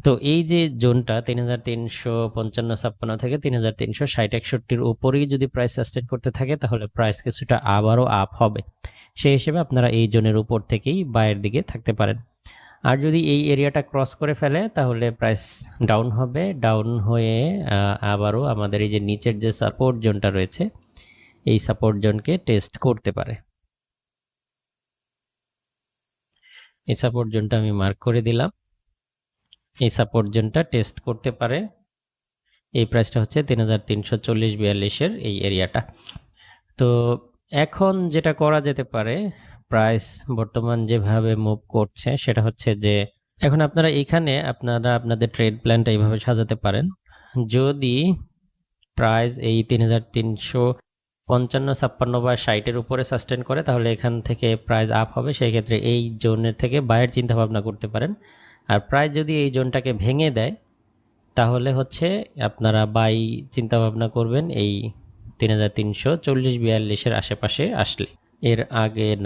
তো এই যে জোনটা 3355-56 থেকে 3360-61 উপরেই যদি প্রাইস সাস্টেন করতে থাকে তাহলে প্রাইস কিছুটা আবারও আপ হবে। সেই হিসেবে আপনারা এই জোনের উপর থেকেই বায়ের দিকে থাকতে পারেন। আর যদি এই এরিয়াটা ক্রস করে ফেলে তাহলে প্রাইস ডাউন হবে, ডাউন হয়ে আবারও আমাদের এই যে নিচের যে সাপোর্ট জোনটা রয়েছে এই সাপোর্ট জোনকে টেস্ট করতে পারে। এই সাপোর্ট জোনটা আমি মার্ক করে দিলাম। এই সাপোর্ট জোনটা টেস্ট করতে পারে। এই প্রাইসটা হচ্ছে 3340-42 এই এরিয়াটা। তো এখন যেটা করা যেতে পারে, প্রাইস বর্তমান যেভাবে মুভ করছে সেটা হচ্ছে যে এখন আপনারা এখানে আপনাদের ট্রেড প্ল্যানটা এইভাবে সাজাতে পারেন। যদি প্রাইস এই 3355-56 বা 60-এর উপরে সাস্টেন করে তাহলে এখান থেকে প্রাইস আপ হবে, সেই ক্ষেত্রে এই জোনের থেকে বায়ের চিন্তা ভাবনা করতে পারেন। আর প্রাইস যদি এই জোনটাকে ভেঙে দেয় তাহলে হচ্ছে আপনারা বাই চিন্তা ভাবনা করবেন এই 3340-42-এর আশেপাশে আসলে, এর আগে না।